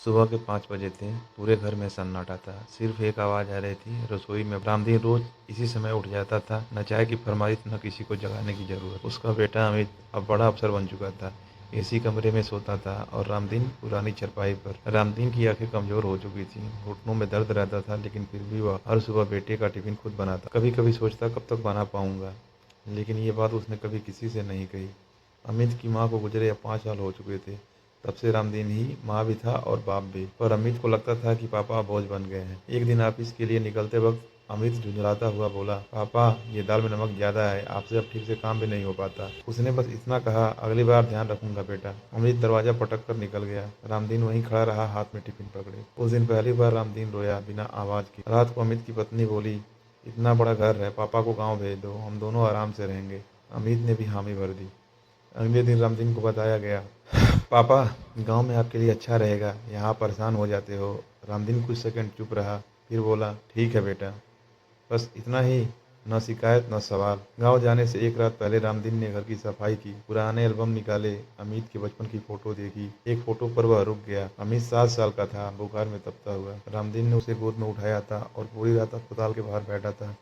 सुबह के 5 बजे थे। पूरे घर में सन्नाटा था। सिर्फ एक आवाज़ आ रही थी, रसोई में। रामदीन रोज़ इसी समय उठ जाता था। न चाय की फरमाइश, न किसी को जगाने की ज़रूरत। उसका बेटा अमित अब बड़ा अफ़सर बन चुका था। एसी कमरे में सोता था और रामदीन पुरानी चारपाई पर। रामदीन की आंखें कमज़ोर हो चुकी थीं, घुटनों में दर्द रहता था, लेकिन फिर भी वह हर सुबह बेटे का टिफ़िन खुद बनाता। कभी-कभी सोचता, कब तक बना पाऊँगा? लेकिन ये बात उसने कभी किसी से नहीं कही। अमित की माँ को गुजरे अब 5 साल हो चुके थे। तब से रामदीन ही माँ भी था और बाप भी। पर अमित को लगता था कि पापा बोझ बन गए हैं। एक दिन ऑफिस के लिए निकलते वक्त अमित झुंझलाता हुआ बोला, पापा ये दाल में नमक ज़्यादा है, आपसे अब ठीक से काम भी नहीं हो पाता। उसने बस इतना कहा, अगली बार ध्यान रखूंगा बेटा। अमित दरवाजा पटक कर निकल गया। रामदीन वहीं खड़ा रहा, हाथ में टिफिन पकड़े। उस दिन पहली बार रामदीन रोया, बिना आवाज़ के। रात को अमित की पत्नी बोली, इतना बड़ा घर है, पापा को गाँव भेज दो, हम दोनों आराम से रहेंगे। अमित ने भी हामी भर दी। अगले दिन रामदीन को बताया गया, पापा गांव में आपके लिए अच्छा रहेगा, यहाँ परेशान हो जाते हो। रामदीन कुछ सेकंड चुप रहा, फिर बोला, ठीक है बेटा। बस इतना ही, न शिकायत न सवाल। गांव जाने से एक रात पहले रामदीन ने घर की सफाई की, पुराने एल्बम निकाले, अमित के बचपन की फोटो देखी। एक फोटो पर वह रुक गया। अमित 7 साल का था, बुखार में तपता हुआ। रामदीन ने उसे गोद में उठाया था और पूरी रात अस्पताल के बाहर बैठा था।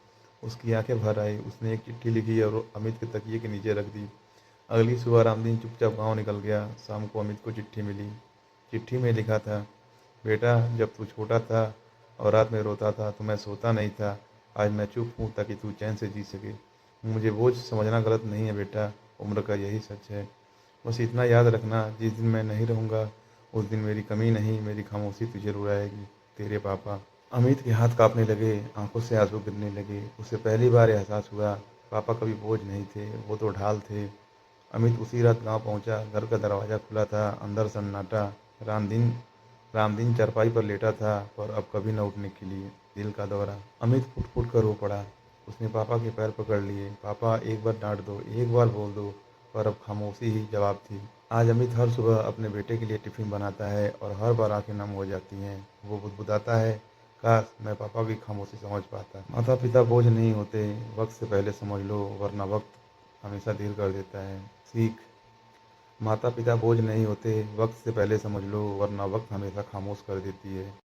उसकी आंखें भर आई। उसने एक चिट्ठी लिखी और अमित के तकिए के नीचे रख दी। अगली सुबह रामदीन चुपचाप गांव निकल गया। शाम को अमित को चिट्ठी मिली। चिट्ठी में लिखा था, बेटा जब तू छोटा था और रात में रोता था तो मैं सोता नहीं था। आज मैं चुप हूँ ताकि तू चैन से जी सके। मुझे बोझ समझना गलत नहीं है बेटा, उम्र का यही सच है। बस इतना याद रखना, जिस दिन मैं नहीं रहूँगा उस दिन मेरी कमी नहीं, मेरी खामोशी तुझे रुलाएगी। तेरे पापा। अमित के हाथ कांपने लगे, आंखों से आंसू गिरने लगे। उसे पहली बार एहसास हुआ, पापा कभी बोझ नहीं थे, वो तो ढाल थे। अमित उसी रात गांव पहुंचा। घर का दरवाज़ा खुला था, अंदर सन्नाटा। रामदीन रामदीन चारपाई पर लेटा था, पर अब कभी न उठने के लिए। दिल का दौरा। अमित फुट फुट कर रो पड़ा। उसने पापा के पैर पकड़ लिए। पापा एक बार डांट दो, एक बार बोल दो। पर अब खामोशी ही जवाब थी। आज अमित हर सुबह अपने बेटे के लिए टिफिन बनाता है और हर बार आंखें नम हो जाती हैं। वो बुदबुदाता है, काश मैं पापा की खामोशी समझ पाता। माता पिता बोझ नहीं होते, वक्त से पहले समझ लो, वरना वक्त हमेशा देर कर देता है। सीख। माता पिता बोझ नहीं होते, वक्त से पहले समझ लो, वरना वक्त हमेशा खामोश कर देती है।